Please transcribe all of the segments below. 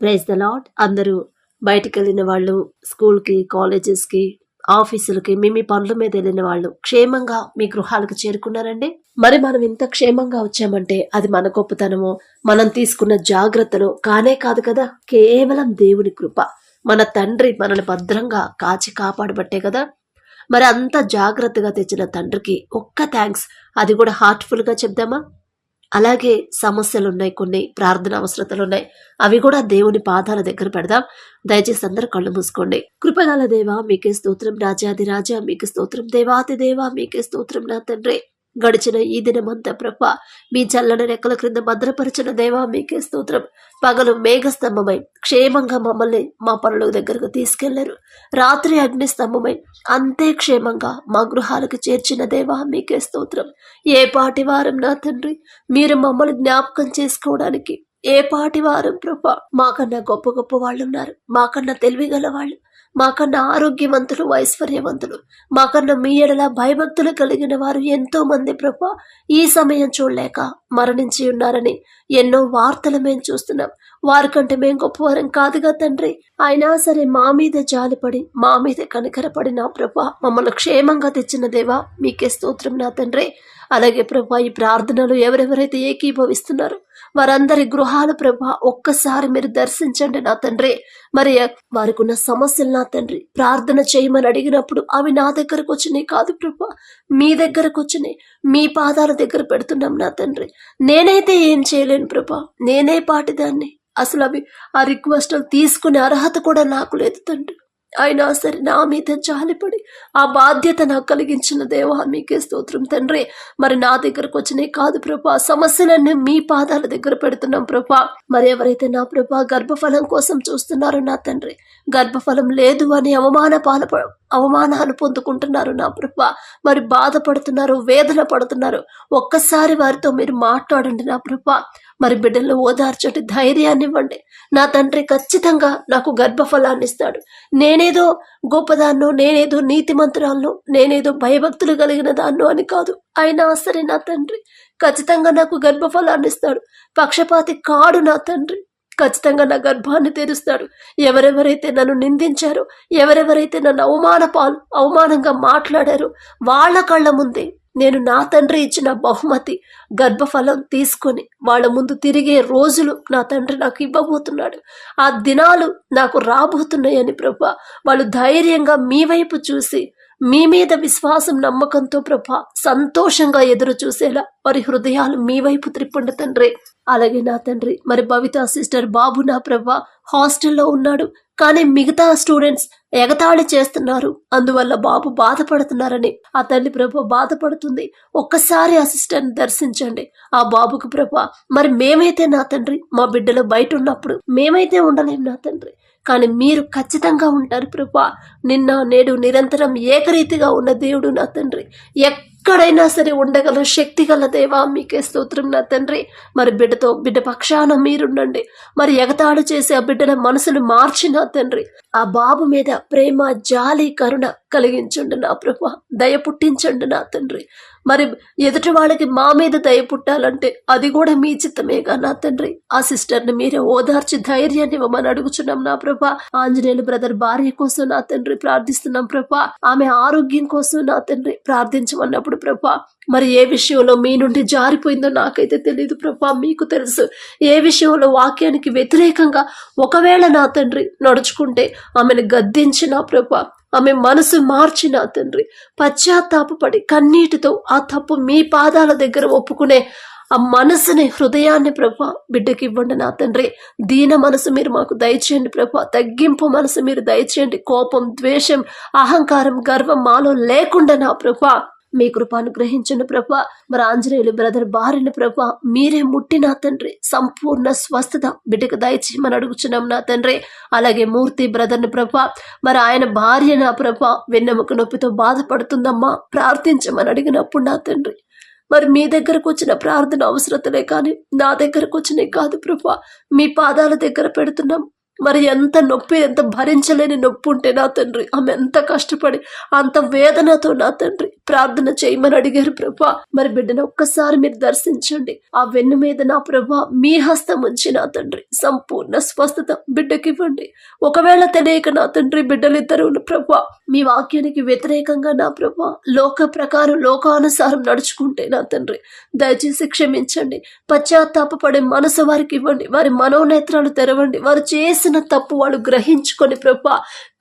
Praise the lord. అందరూ బయటికి వెళ్ళిన వాళ్ళు, స్కూల్కి, కాలేజెస్కి, ఆఫీసులకి, మీ పనుల మీద వెళ్ళిన వాళ్ళు క్షేమంగా మీ గృహాలకు చేరుకున్నారండి. మరి మనం ఇంత క్షేమంగా వచ్చామంటే అది మన గొప్పతనమో, మనం తీసుకున్న జాగ్రత్తలో కానే కాదు కదా, కేవలం దేవుని కృప. మన తండ్రి మనల్ని భద్రంగా కాచి కాపాడబట్టే కదా. మరి అంత జాగ్రత్తగా తెచ్చిన తండ్రికి ఒక్క థ్యాంక్స్, అది కూడా హార్ట్ఫుల్ గా చెప్దామా? అలాగే సమస్యలు ఉన్నాయి, కొన్ని ప్రార్థన అవసరతలు ఉన్నాయి, అవి కూడా దేవుని పాదాల దగ్గర పెడదాం. దయచేసి అందరూ కళ్ళు మూసుకోండి. కృపగల దేవా మీకే స్తోత్రం, రాజాది రాజా మీకే స్తోత్రం, దేవాతి దేవా మీకే స్తోత్రం. నా తండ్రి, గడిచిన ఈ దినమంతా ప్రభా మీ చల్లని రెక్కల క్రింద భద్రపరిచిన దేవా మీకే స్తోత్రం. పగలు మేఘస్తంభమై క్షేమంగా మమ్మల్ని మా పనుల దగ్గరకు తీసుకెళ్లారు. రాత్రి అగ్నిస్తంభమై అంతే క్షేమంగా మా గృహాలకు చేర్చిన దేవా మీకే స్తోత్రం. ఏ పాటి వారం నా తండ్రి, మీరు మమ్మల్ని జ్ఞాపకం చేసుకోవడానికి ఏ పాటి వారం ప్రభా. మాకన్నా గొప్ప గొప్ప వాళ్ళు ఉన్నారు, మాకన్నా తెలివిగల వాళ్ళు, మాకన్నా ఆరోగ్యవంతులు, ఐశ్వర్యవంతులు, మాకన్నా మీ ఎడల భయభక్తులు కలిగిన వారు ఎంతో మంది ప్రభా ఈ సమయం చూడలేక మరణించి ఉన్నారని ఎన్నో వార్తలు మేము చూస్తున్నాం. వారికంటే మేము గొప్పవారం కాదుగా తండ్రి. అయినా సరే మా మీద జాలిపడి, మా మీద కనికరపడి నా ప్రభా మమ్మల్ని క్షేమంగా తెచ్చిన దేవా మీకే స్తోత్రం నా తండ్రి. అలాగే ప్రభా ఈ ప్రార్థనలు ఎవరెవరైతే ఏకీభవిస్తున్నారో వారందరి గృహాలు ప్రభా ఒక్కసారి మీరు దర్శించండి నా తండ్రి. మరి వారికి ఉన్న సమస్యలు నా తండ్రి ప్రార్థన చేయమని అడిగినప్పుడు అవి నా దగ్గరకు వచ్చినాయి కాదు ప్రభా, మీ దగ్గరకు వచ్చినాయి. మీ పాదాల దగ్గర పెడుతున్నాం నా తండ్రి. నేనైతే ఏం చేయలేను ప్రభా, నేనే పాటిదాన్ని. అసలు అవి ఆ రిక్వెస్ట్లు తీసుకునే అర్హత కూడా నాకు లేదు తండ్రి. అయినా సరే నా మీద జాలిపడి ఆ బాధ్యత నాకు కలిగించిన దేవా మీకే స్తోత్రం తండ్రి. మరి నా దగ్గరకు వచ్చినాయి కాదు ప్రభా, సమస్యలన్నీ మీ పాదాల దగ్గర పెడుతున్నాం ప్రభా. మరి ఎవరైతే నా ప్రభా గర్భఫలం కోసం చూస్తున్నారో నా తండ్రి, గర్భఫలం లేదు అని అవమానాలు పొందుకుంటున్నారు నా ప్రభా, మరి బాధపడుతున్నారు, వేదన పడుతున్నారు, ఒక్కసారి వారితో మీరు మాట్లాడండి నా ప్రభా. మరి బిడ్డలను ఓదార్చటి ధైర్యాన్ని ఇవ్వండి నా తండ్రి. ఖచ్చితంగా నాకు గర్భఫలాన్ని ఇస్తాడు. నేనేదో గొప్పదాన్నో, నేనేదో నీతిమంతురాలను, నేనేదో భయభక్తులు కలిగిన దాన్నో అని కాదు. అయినా సరే నా తండ్రి ఖచ్చితంగా నాకు గర్భఫలాన్ని ఇస్తాడు. పక్షపాతి కాడు నా తండ్రి. ఖచ్చితంగా నా గర్భాన్ని తెరుస్తాడు. ఎవరెవరైతే నన్ను నిందించారో, ఎవరెవరైతే నన్ను అవమానంగా మాట్లాడారో వాళ్ళ కళ్ళ ముందే నేను నా తండ్రి ఇచ్చిన బహుమతి గర్భఫలం తీసుకొని వాళ్ళ ముందు తిరిగే రోజులు నా తండ్రి నాకు ఇవ్వబోతున్నాడు. ఆ దినాలు నాకు రాబోతున్నాయని ప్రభా వాళ్ళు ధైర్యంగా మీ వైపు చూసి మీ మీద విశ్వాసం, నమ్మకంతో ప్రభా సంతోషంగా ఎదురు చూసేలా వారి హృదయాలు మీ వైపు త్రిప్పండి తండ్రి. అలాగే నా తండ్రి మరి భవిత సిస్టర్ బాబు నా ప్రభా హాస్టల్లో ఉన్నాడు, కానీ మిగతా స్టూడెంట్స్ ఎగతాళి చేస్తున్నారు, అందువల్ల బాబు బాధపడుతున్నారని ఆ తల్లి ప్రభా బాధపడుతుంది. ఒక్కసారి ఆ సిస్టర్ని దర్శించండి. ఆ బాబుకు ప్రభా మరి మేమైతే నా తండ్రి మా బిడ్డలు బయట ఉన్నప్పుడు మేమైతే ఉండలేం నా తండ్రి, కానీ మీరు ఖచ్చితంగా ఉంటారు ప్రభా. నిన్న నేడు నిరంతరం ఏకరీతిగా ఉన్న దేవుడు నా తండ్రి. ఎక్కడైనా సరే ఉండగల శక్తి గల దేవా మీకే స్తోత్రం నా తండ్రి. మరి బిడ్డ పక్షాన మీరుండండి. మరి ఎగతాడు చేసి ఆ బిడ్డల మనసును మార్చి నా తండ్రి ఆ బాబు మీద ప్రేమ, జాలి, కరుణ కలిగించండి నా ప్రభా. దయ పుట్టించండి నా తండ్రి. మరి ఎదుటి వాళ్ళకి మా మీద దయ పుట్టాలంటే అది కూడా మీ చిత్తమేగా నా తండ్రి. ఆ సిస్టర్ని మీరే ఓదార్చి ధైర్యాన్ని ఇవ్వమని అడుగుచున్నాం నా ప్రభా. ఆంజనేయులు బ్రదర్ భార్య కోసం నా తండ్రి ప్రార్థిస్తున్నాం ప్రభా. ఆమె ఆరోగ్యం కోసం నా తండ్రి ప్రార్థించమన్నప్పుడు ప్రభా మరి ఏ విషయంలో మీ నుండి జారిపోయిందో నాకైతే తెలియదు ప్రభా, మీకు తెలుసు. ఏ విషయంలో వాక్యానికి వ్యతిరేకంగా ఒకవేళ నా తండ్రి నడుచుకుంటే ఆమెను గద్దించిన ప్రభా, ఆమె మనసు మార్చి నా తండ్రి పశ్చాత్తాపపడి కన్నీటితో ఆ తప్పు మీ పాదాల దగ్గర ఒప్పుకునే ఆ మనసుని, హృదయాన్ని ప్రభా బిడ్డకి ఇవ్వండి నా తండ్రి. దీన మనసు మీరు మాకు దయచేయండి ప్రభా. తగ్గింపు మనసు మీరు దయచేయండి. కోపం, ద్వేషం, అహంకారం, గర్వం మాలో లేకుండా నా ప్రభా మీ కృపను గ్రహించండి ప్రభా. మరి ఆంజనేయులు బ్రదర్ భార్యను ప్రభా మీరే ముట్టి నా తండ్రి సంపూర్ణ స్వస్థత బిడ్డకు దయచేయమని అడుగుచున్నాం నా తండ్రి. అలాగే మూర్తి బ్రదర్ని ప్రభా మరి ఆయన భార్య నా ప్రభా వెన్నెముక నొప్పితో బాధపడుతుందమ్మా, ప్రార్థించమని అడిగినప్పుడు నా తండ్రి మరి మీ దగ్గరకు వచ్చిన ప్రార్థన అవసరతలే కానీ నా దగ్గరకు వచ్చినాయి కాదు ప్రభా. మీ పాదాల దగ్గర పెడుతున్నాం. మరి ఎంత నొప్పి, ఎంత భరించలేని నొప్పి ఉంటే నా తండ్రి ఆమె ఎంత కష్టపడి అంత వేదనతో నా తండ్రి ప్రార్థన చేయమని అడిగారు ప్రభా. మరి బిడ్డను ఒక్కసారి మీరు దర్శించండి. ఆ వెన్ను మీద నా ప్రభా మీ హస్తం ఉంచి నా తండ్రి సంపూర్ణ స్వస్థత బిడ్డకి ఇవ్వండి. ఒకవేళ తెలియక నా తండ్రి బిడ్డలిద్దరూ ప్రభా మీ వాక్యానికి వ్యతిరేకంగా నా ప్రభా లోక ప్రకారం లోకానుసారం నడుచుకుంటే నా తండ్రి దయచేసి క్షమించండి. పశ్చాత్తాపపడే మనసు వారికి ఇవ్వండి. వారి మనోనేత్రాలు తెరవండి. వారు చేసిన తప్పు వాళ్ళు గ్రహించుకొని ప్రభా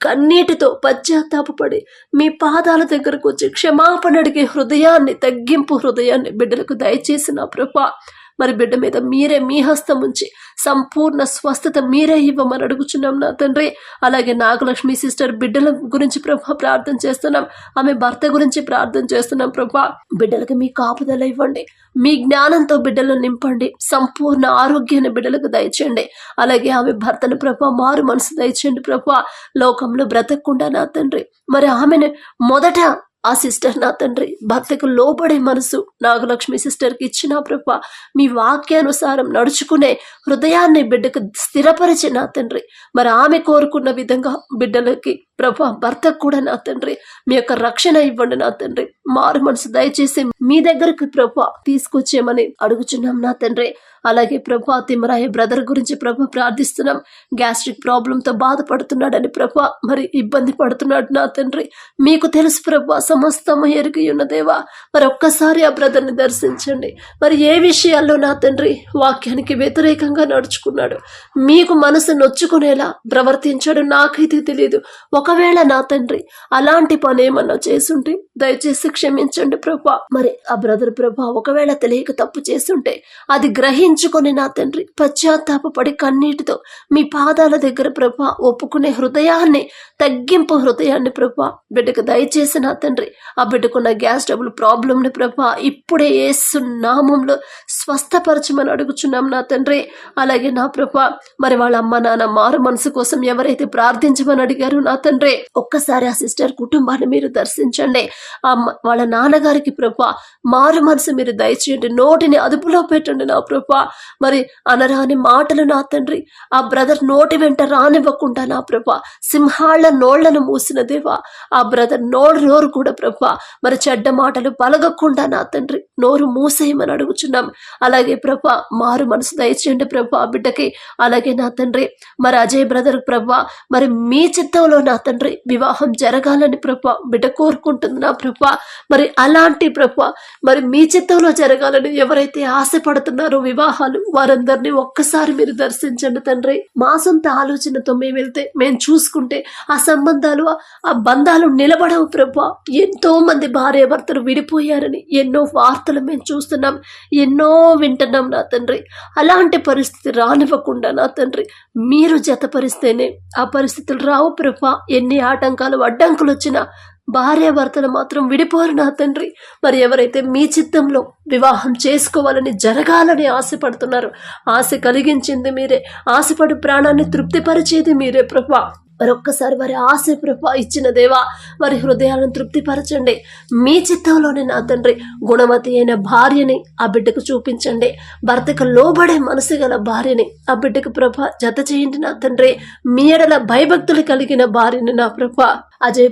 కన్నీటితో పశ్చాత్తాపపడి మీ పాదాల దగ్గరకు వచ్చి క్షమాపణ అడిగే హృదయాన్ని, తగ్గింపు హృదయాన్ని బిడ్డలకు దయచేసి నా ప్రభా మరి బిడ్డ మీద మీరే మీ హస్తం ఉంచి సంపూర్ణ స్వస్థత మీరే ఇవ్వమని అడుగుచున్నాం నా తండ్రి. అలాగే నాగలక్ష్మి సిస్టర్ బిడ్డల గురించి ప్రభా ప్రార్థన చేస్తున్నాం. ఆమె భర్త గురించి ప్రార్థన చేస్తున్నాం ప్రభా. బిడ్డలకి మీ కాపుదల ఇవ్వండి. మీ జ్ఞానంతో బిడ్డలను నింపండి. సంపూర్ణ ఆరోగ్యాన్ని బిడ్డలకు దయచేయండి. అలాగే ఆమె భర్తను ప్రభా మారు మనసు దయచేయండి ప్రభా. లోకంలో బ్రతకకుండా నా తండ్రి మరి ఆమెను మొదట ఆ సిస్టర్ నా తండ్రి భర్తకు లోబడే మనసు నాగలక్ష్మి సిస్టర్కి ఇచ్చిన ప్రభా మీ వాక్యానుసారం నడుచుకునే హృదయాన్ని బిడ్డకు స్థిరపరిచి నా తండ్రి మరి ఆమె కోరుకున్న విధంగా బిడ్డలకి ప్రభా భర్తకు కూడా నా తండ్రి మీ యొక్క రక్షణ ఇవ్వండి నా తండ్రి. మారు మనసు దయచేసి మీ దగ్గరకు ప్రభా తీసుకొచ్చేయమని అడుగుచున్నాం నా తండ్రి. అలాగే ప్రభా తిమ్మరాయ బ్రదర్ గురించి ప్రభా ప్రార్థిస్తున్నాం. గ్యాస్ట్రిక్ ప్రాబ్లంతో బాధపడుతున్నాడని ప్రభా మరి ఇబ్బంది పడుతున్నాడు నా తండ్రి. మీకు తెలుసు ప్రభా సమస్తము ఎరిగి ఉన్న దేవా. మరి ఒక్కసారి ఆ బ్రదర్ని దర్శించండి. మరి ఏ విషయాల్లో నా తండ్రి వాక్యానికి వ్యతిరేకంగా నడుచుకున్నాడు, మీకు మనసు నొచ్చుకునేలా ప్రవర్తించాడు నాకైతే తెలియదు. ఒకవేళ నా తండ్రి అలాంటి పని ఏమన్నా చేసుంటే దయచేసి క్షమించండి ప్రభా. మరి ఆ బ్రదర్ ప్రభా ఒకవేళ తెలియక తప్పు చేస్తుంటే అది గ్రహించుకొని నా తండ్రి పశ్చాత్తాపడి కన్నీటితో మీ పాదాల దగ్గర ప్రభా ఒప్పుకునే హృదయాన్ని, తగ్గింపు హృదయాన్ని ప్రభా బిడ్డకు దయచేసి నా తండ్రి ఆ బిడ్డకున్న గ్యాస్ ట్రబుల్ ప్రాబ్లంని ప్రభా ఇప్పుడే యేసు నామంలో స్వస్థపరచమని అడుగుచున్నాం నా తండ్రి. అలాగే నా ప్రభా మరి వాళ్ళ అమ్మ నాన్న మారు మనసు కోసం ఎవరైతే ప్రార్థించమని అడిగారో నా తండ్రి ఒక్కసారి ఆ సిస్టర్ కుటుంబాన్ని మీరు దర్శించండి. వాళ్ళ నాన్నగారికి ప్రభా మారు మనసు మీరు దయచేయండి. నోటిని అదుపులో పెట్టండి నా ప్రభా. మరి అనరాని మాటలు నా తండ్రి ఆ బ్రదర్ నోటి వెంట రానివ్వకుండా నా ప్రభా సింహాళ్ళ నోళ్లను మూసిన దేవా ఆ బ్రదర్ నోరు కూడా ప్రభా మరి చెడ్డ మాటలు పలగకుండా నా తండ్రి నోరు మూసేయమని అడుగుచున్నాం. అలాగే ప్రభా మారు మనసు దయచేయండి ప్రభా బిడ్డకి. అలాగే నా తండ్రి మరి అజయ్ బ్రదర్ ప్రభా మరి మీ చిత్తంలో నా తండ్రి వివాహం జరగాలని ప్రభా బిడ్డ కోరుకుంటుంది నా ప్రభా. మరి అలాంటి ప్రభా మరి మీ చిత్తంలో జరగాలని ఎవరైతే ఆశపడుతున్నారో వివాహాలు వారందరినీ ఒక్కసారి మీరు దర్శించండి తండ్రి. మా సొంత ఆలోచనతో మేము వెళ్తే మేము చూసుకుంటే ఆ సంబంధాలు ఆ బంధాలు నిలబడవు ప్రభా. ఎంతో మంది భార్యాభర్తలు విడిపోయారని ఎన్నో వార్తలు మేము చూస్తున్నాం, ఎన్నో వింటున్నాం నా తండ్రి. అలాంటి పరిస్థితి రానివ్వకుండా నా తండ్రి మీరు జతపరిస్తేనే ఆ పరిస్థితులు రావు ప్రభా. ఎన్ని ఆటంకాలు అడ్డంకులు వచ్చినా భార్యాభర్తలు మాత్రం విడిపోరు నా తండ్రి. మరి ఎవరైతే మీ చిత్తంలో వివాహం చేసుకోవాలని జరగాలని ఆశపడుతున్నారో ఆశ కలిగించింది మీరే, ఆశపడి ప్రాణాన్ని తృప్తిపరిచేది మీరే ప్రభా. మరొక్కసారి వారి ఆశ ప్రభా ఇచ్చిన దేవా వారి హృదయాలను తృప్తిపరచండి. మీ చిత్తంలోనే నా తండ్రి గుణవతి అయిన భార్యని ఆ బిడ్డకు చూపించండి. భర్తకు లోబడే మనసు గల భార్యని ఆ బిడ్డకు ప్రభా జత చేయండి నా తండ్రి. మీ ఎడల భయభక్తులు కలిగిన భార్యని నా ప్రభా అజయ్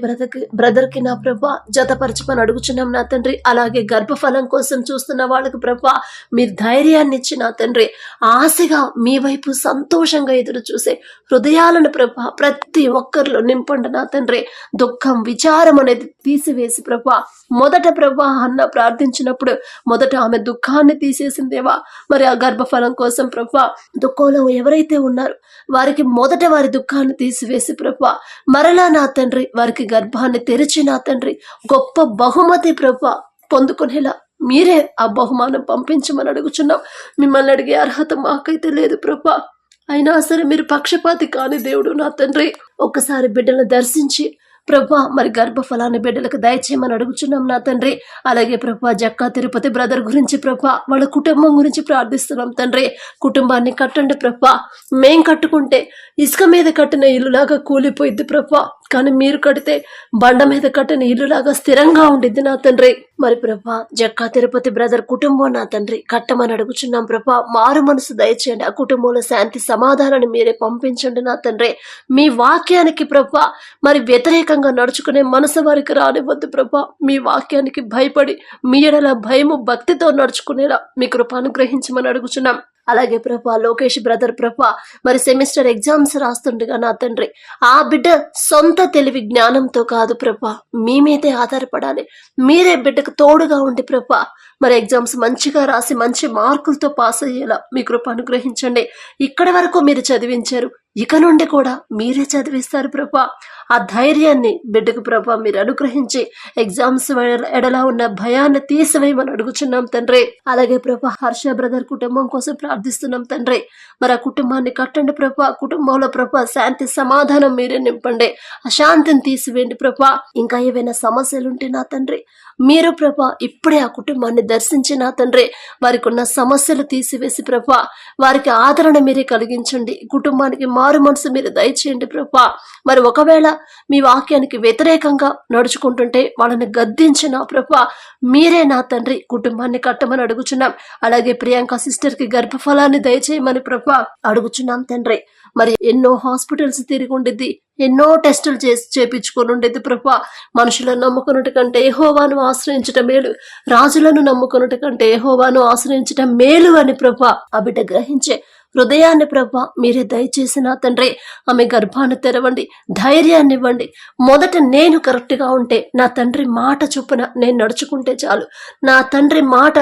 బ్రదర్కి నా ప్రభా జతపరచమని అడుగుచున్నాం నా తండ్రి. అలాగే గర్భఫలం కోసం చూస్తున్న వాళ్ళకు ప్రభా మీరు ధైర్యాన్ని ఇచ్చి నా తండ్రి ఆశగా మీ వైపు సంతోషంగా ఎదురు చూసే హృదయాలను ప్రభా ప్రతి ఒక్కరిలో నింపండి నా తండ్రి. దుఃఖం విచారం అనేది తీసివేసి ప్రభా మొదట ప్రభా అన్న ప్రార్థించినప్పుడు మొదట ఆమె దుఃఖాన్ని తీసేసిందేవా. మరి ఆ గర్భఫలం కోసం ప్రభా దుఃఖంలో ఎవరైతే ఉన్నారో వారికి మొదట వారి దుఃఖాన్ని తీసివేసి ప్రభా మరలా నా తండ్రి వారికి గర్భాన్ని తెరిచి నా తండ్రి గొప్ప బహుమతి ప్రభా పొందుకునేలా మీరే ఆ బహుమానం పంపించమని అడుగుచున్నాం. మిమ్మల్ని అడిగే అర్హత మాకైతే లేదు ప్రభా. అయినా సరే మీరు పక్షపాతి కాని దేవుడు నా తండ్రి. ఒక్కసారి బిడ్డలను దర్శించి ప్రభా మరి గర్భఫలాన్ని బిడ్డలకు దయచేయమని అడుగుచున్నాం నా తండ్రి. అలాగే ప్రభా జక్కా తిరుపతి బ్రదర్ గురించి ప్రభా వాళ్ళ కుటుంబం గురించి ప్రార్థిస్తున్నాం తండ్రి. కుటుంబాన్ని కట్టండి ప్రభా. మేం కట్టుకుంటే ఇసుక మీద కట్టిన ఇల్లులాగా కూలిపోయిద్ది ప్రభా, కానీ మీరు కడితే బండ మీద కట్టిన ఇల్లులాగా స్థిరంగా ఉండిద్ది నా తండ్రి. మరి ప్రభా జక్కా తిరుపతి బ్రదర్ కుటుంబం నా తండ్రి కట్టమని అడుగుచున్నాం ప్రభా. మారు మనసు దయచేయండి. ఆ కుటుంబంలో శాంతి సమాధానాన్ని మీరే పంపించండి నా తండ్రి. మీ వాక్యానికి ప్రభా మరి వ్యతిరేక వ్యతిరేకంగా నడుచుకునే మనసు వారికి రానివ్వద్దు ప్రభా. మీ వాక్యానికి భయపడి మీ ఎడల భయము భక్తితో నడుచుకునేలా మీ కృప అనుగ్రహించమని అడుగుచున్నాం. అలాగే ప్రభా లోకేష్ బ్రదర్ ప్రభా మరి సెమిస్టర్ ఎగ్జామ్స్ రాస్తుండగా నా తండ్రి ఆ బిడ్డ సొంత తెలివి జ్ఞానంతో కాదు ప్రభా, మీ మీదే ఆధారపడాలి. మీరే బిడ్డకు తోడుగా ఉండి ప్రభా మరి ఎగ్జామ్స్ మంచిగా రాసి మంచి మార్కులతో పాస్ అయ్యేలా మీ కృప అనుగ్రహించండి. ఇక్కడి వరకు మీరు చదివించారు, ఇక నుండి కూడా మీరే చదివిస్తారు ప్రభా. ఆ ధైర్యాన్ని బిడ్డకు ప్రభా మీరు అనుగ్రహించి ఎగ్జామ్స్ ఎడలా ఉన్న భయాన్ని తీసివేయమని అడుగుచున్నాం తండ్రి. అలాగే ప్రభా హర్ష బ్రదర్ కుటుంబం కోసం ప్రార్థిస్తున్నాం తండ్రి. మరి ఆ కుటుంబాన్ని కట్టండి ప్రభా. కుటుంబంలో ప్రభా శాంతి సమాధానం మీరే నింపండి. అశాంతిని తీసివేయండి ప్రభా. ఇంకా ఏవైనా సమస్యలుంటే నా తండ్రి మీరు ప్రభా ఇప్పుడే ఆ కుటుంబాన్ని దర్శించి నా తండ్రి వారికి ఉన్న సమస్యలు తీసివేసి ప్రభా వారికి ఆదరణ మీరే కలిగించండి. కుటుంబానికి మారు మనసు మీరు దయచేయండి ప్రభా. మరి ఒకవేళ మీ వాక్యానికి వ్యతిరేకంగా నడుచుకుంటుంటే వాళ్ళని గద్దించిన ప్రభా మీరే నా తండ్రి కుటుంబాన్ని కట్టమని అడుగుచున్నాం. అలాగే ప్రియాంక సిస్టర్ కి గర్భఫలాన్ని దయచేయమని ప్రభా అడుగుచున్నాం తండ్రి. మరి ఎన్నో హాస్పిటల్స్ తిరిగి ఉండిద్ది, ఎన్నో టెస్టులు చేపించుకొని ఉండేది ప్రభా. మనుషులను నమ్ముకున్నట్టు కంటే యెహోవాను ఆశ్రయించటం మేలు, రాజులను నమ్ముకున్నట్టు కంటే యెహోవాను ఆశ్రయించటం మేలు అని ప్రభా ఆ బిడ్డ గ్రహించే హృదయాన్ని ప్రభా మీరే దయచేసి నా తండ్రి ఆమె గర్భాన్ని తెరవండి, ధైర్యాన్ని ఇవ్వండి. మొదట నేను కరెక్ట్గా ఉంటే నా తండ్రి మాట చొప్పున నేను నడుచుకుంటే చాలు, నా తండ్రి మాట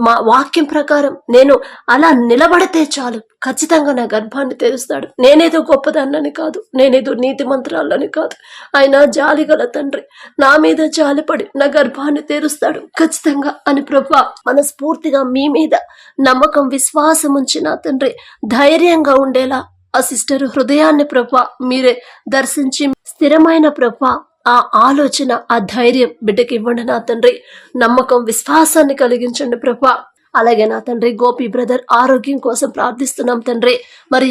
మా వాక్యం ప్రకారం నేను అలా నిలబడితే చాలు, ఖచ్చితంగా నా గర్భాన్ని తెరుస్తాడు. నేనేదో గొప్పదాన్నని కాదు, నేనేదో నీతి మంత్రాలని కాదు, ఆయన జాలి గల తండ్రి నా మీద జాలిపడి నా గర్భాన్ని తెరుస్తాడు ఖచ్చితంగా అని ప్రభా మనస్ఫూర్తిగా మీ మీద నమ్మకం విశ్వాసం ఉంచి నా తండ్రి ధైర్యంగా ఉండేలా ఆ సిస్టర్ హృదయాన్ని ప్రభా మీరే దర్శించి స్థిరమైన ప్రభా ఆ ఆలోచన ఆ ధైర్యం బిడ్డకి ఇవ్వండి నా తండ్రి. నమ్మకం విశ్వాసాన్ని కలిగించండి ప్రభా. అలాగే నా తండ్రి గోపి బ్రదర్ ఆరోగ్యం కోసం ప్రార్థిస్తున్నాం తండ్రి. మరి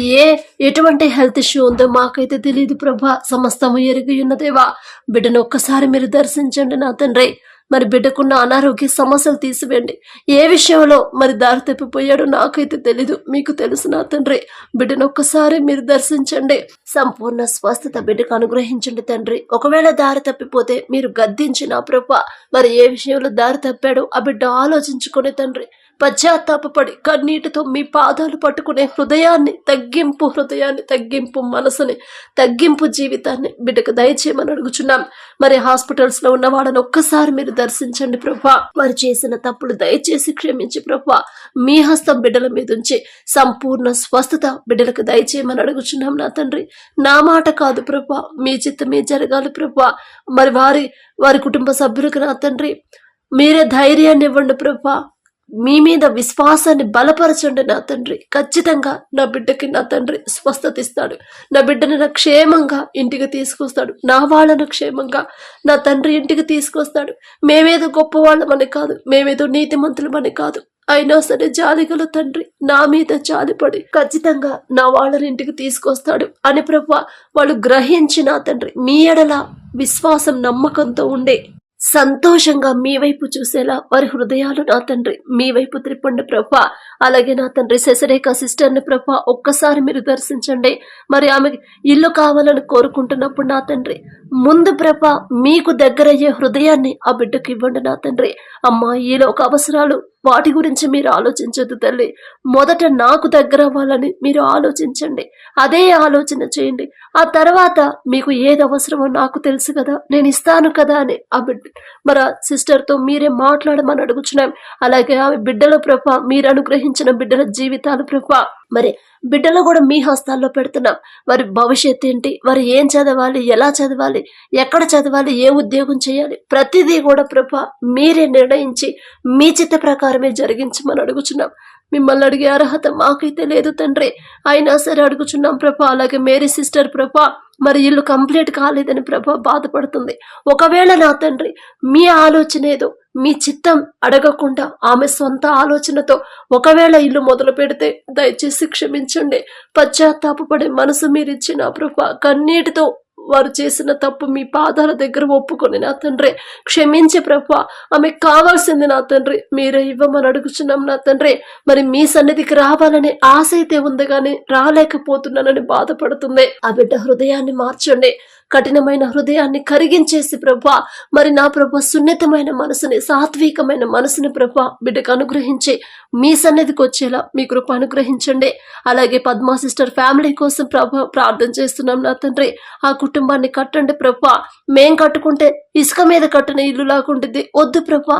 ఎటువంటి హెల్త్ ఇష్యూ ఉందో మాకైతే తెలియదు ప్రభా, సమస్తము ఎరిగి ఉన్నదేవా. బిడ్డను ఒక్కసారి మీరు దర్శించండి నా తండ్రి. మరి బిడ్డకున్న అనారోగ్య సమస్యలు తీసివేయండి. ఏ విషయంలో మరి దారి తప్పిపోయాడో నాకైతే తెలీదు, మీకు తెలుసు నా తండ్రి. బిడ్డను ఒక్కసారి మీరు దర్శించండి, సంపూర్ణ స్వస్థత బిడ్డకు అనుగ్రహించండి తండ్రి. ఒకవేళ దారి తప్పిపోతే మీరు గద్దించిన ప్రభా మరి ఏ విషయంలో దారి తప్పాడో ఆ బిడ్డ ఆలోచించుకునే తండ్రి పశ్చాత్తాపడి కన్నీటితో మీ పాదాలు పట్టుకునే హృదయాన్ని తగ్గింపు మనసుని తగ్గింపు జీవితాన్ని బిడ్డకు దయచేయమని అడుగుచున్నాం. మరి హాస్పిటల్స్ లో ఉన్న వాళ్ళని ఒక్కసారి మీరు దర్శించండి ప్రభా. వారు చేసిన తప్పులు దయచేసి క్షమించి ప్రభా మీ హస్తం బిడ్డల మీద ఉంచి సంపూర్ణ స్వస్థత బిడ్డలకు దయచేయమని అడుగుచున్నాం నా తండ్రి. నా మాట కాదు ప్రభా, మీ చిత్తమే జరగాలి ప్రభా. మరి వారి కుటుంబ సభ్యులకు నా తండ్రి మీరే ధైర్యాన్ని ఇవ్వండి ప్రభా. మీ మీద విశ్వాసాన్ని బలపరచండి నా తండ్రి. ఖచ్చితంగా నా బిడ్డకి నా తండ్రి స్వస్థత ఇస్తాడు. నా బిడ్డని నా క్షేమంగా ఇంటికి తీసుకొస్తాడు. నా వాళ్ళను క్షేమంగా నా తండ్రి ఇంటికి తీసుకొస్తాడు. మేమేదో గొప్పవాళ్ళమని కాదు, మేమేదో నీతిమంతులమని కాదు, అయినా సరే జాలిగల తండ్రి నా మీద జాలిపడి ఖచ్చితంగా నా వాళ్ళని ఇంటికి తీసుకొస్తాడు అని ప్రభా వాళ్ళు గ్రహించి నా తండ్రి మీ ఎడల విశ్వాసం నమ్మకంతో ఉండే సంతోషంగా మీ వైపు చూసేలా వారి హృదయాలు నా తండ్రి మీ వైపు త్రిప్పండి ప్రభా. అలాగే నా తండ్రి శశరేఖ సిస్టర్ని ప్రభా ఒక్కసారి మీరు దర్శించండి. మరి ఆమెకి ఇల్లు కావాలని కోరుకుంటున్నప్పుడు నా తండ్రి ముందు ప్రభా మీకు దగ్గరయ్యే హృదయాన్ని ఆ బిడ్డకు ఇవ్వండి నా తండ్రి. అమ్మా ఈలోక అవసరాలు వాటి గురించి మీరు ఆలోచించద్దు తల్లి, మొదట నాకు దగ్గర అవ్వాలని మీరు ఆలోచించండి, అదే ఆలోచన చేయండి. ఆ తర్వాత మీకు ఏది అవసరమో నాకు తెలుసు కదా, నేను ఇస్తాను కదా అని ఆ బిడ్డ మరి ఆ సిస్టర్తో మీరే మాట్లాడమని అడుగుచున్నాం. అలాగే ఆ బిడ్డల ప్రభా మీరు అనుగ్రహించిన బిడ్డల జీవితాలు ప్రభా మరి బిడ్డలు కూడా మీ హస్తాల్లో పెడుతున్నాం. వారి భవిష్యత్తు ఏంటి, వారు ఏం చదవాలి, ఎలా చదవాలి, ఎక్కడ చదవాలి, ఏ ఉద్యోగం చేయాలి, ప్రతిదీ కూడా ప్రభా మీరే నిర్ణయించి మీ చిత్త ప్రకారమే జరిగించమని అడుగుచున్నాం. మిమ్మల్ని అడిగే అర్హత మాకైతే లేదు తండ్రి, అయినా సరే అడుగుచున్నాం ప్రభా. అలాగే మేరీ సిస్టర్ ప్రభా మరి ఇల్లు కంప్లీట్ కాలేదని ప్రభా బాధపడుతుంది. ఒకవేళ నా తండ్రి మీ ఆలోచన ఏదో మీ చిత్తం అడగకుండా ఆమె సొంత ఆలోచనతో ఒకవేళ ఇల్లు మొదలు పెడితే దయచేసి క్షమించండి. పశ్చాత్తాపపడే మనసు మీరిచ్చిన ప్రభా కన్నీటితో వారు చేసిన తప్పు మీ పాదాల దగ్గర ఒప్పుకొని నా తండ్రి క్షమించే ప్రభా ఆమెకు కావాల్సింది నా తండ్రి మీరే ఇవ్వమని అడుగుచున్నాం నా తండ్రి. మరి మీ సన్నిధికి రావాలనే ఆశ అయితే ఉంది కానీ రాలేకపోతున్నానని బాధపడుతుంది. ఆ బిడ్డ హృదయాన్ని మార్చండి. కఠినమైన హృదయాన్ని కరిగించేసి ప్రభా, మరి నా ప్రభా సున్నితమైన మనసుని, సాత్వికమైన మనసుని ప్రభా బిడ్డకు అనుగ్రహించి మీ సన్నిధికి వచ్చేలా మీ కృప అనుగ్రహించండి. అలాగే పద్మా సిస్టర్ ఫ్యామిలీ కోసం ప్రభా ప్రార్థన చేస్తున్నాం నా తండ్రి. ఆ కుటుంబాన్ని కట్టండి ప్రభా. మేం కట్టుకుంటే ఇసుక మీద కట్టిన ఇల్లు లాగుంటుంది, వద్దు ప్రభా,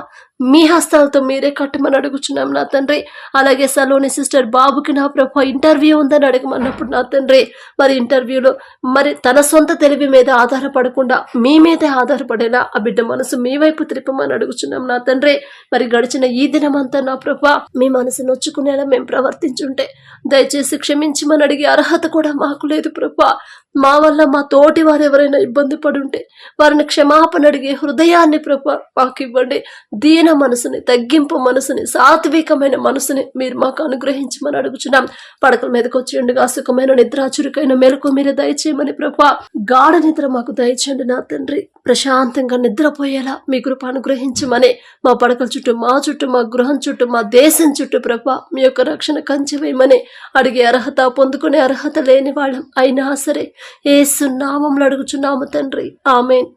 మీ హస్తాలతో మీరే కట్టమని అడుగుచున్నాం నా తండ్రి. అలాగే సలోని సిస్టర్ బాబుకి నా ప్రభా ఇంటర్వ్యూ ఉందని అడగమన్నప్పుడు నా తండ్రి, మరి ఇంటర్వ్యూలో మరి తన సొంత తెలివి మీద ఆధారపడకుండా మీ మీదే ఆధారపడేలా ఆ బిడ్డ మనసు మీ వైపు త్రిప్పమని అడుగుచున్నాం నా తండ్రి. మరి గడిచిన ఈ దినమంతా నా ప్రభా మీ మనసు నొచ్చుకునేలా మేము ప్రవర్తించుంటే దయచేసి క్షమించమని అడిగే అర్హత కూడా మాకు లేదు ప్రభా. మా వల్ల మా తోటి వారు ఎవరైనా ఇబ్బంది పడుంటే వారిని క్షమాపణ అడిగే హృదయాన్ని ప్రభా మాకు ఇవ్వండి. దీన మనసుని, తగ్గింపు మనసుని, సాత్వికమైన మనసుని మీరు మాకు అనుగ్రహించమని అడుగుచున్నాం. పడకల మీదకి వచ్చేయండిగా సుఖమైన నిద్ర, చురుకైన మెలకు మీరు దయచేయమని ప్రభా. గాఢ నిద్ర మాకు దయచేయండి నా తండ్రి. ప్రశాంతంగా నిద్రపోయేలా మీ కృప అనుగ్రహించమని మా పడకల చుట్టూ, మా చుట్టూ, మా గృహం చుట్టూ, మా దేశం చుట్టూ ప్రభా మీ యొక్క రక్షణ కంచె వేయమని అడిగే అర్హత, పొందుకునే అర్హత లేని వాళ్ళం అయినా సరే యేసు నామములో అడుగుచున్నాము తండ్రి. ఆమేన్.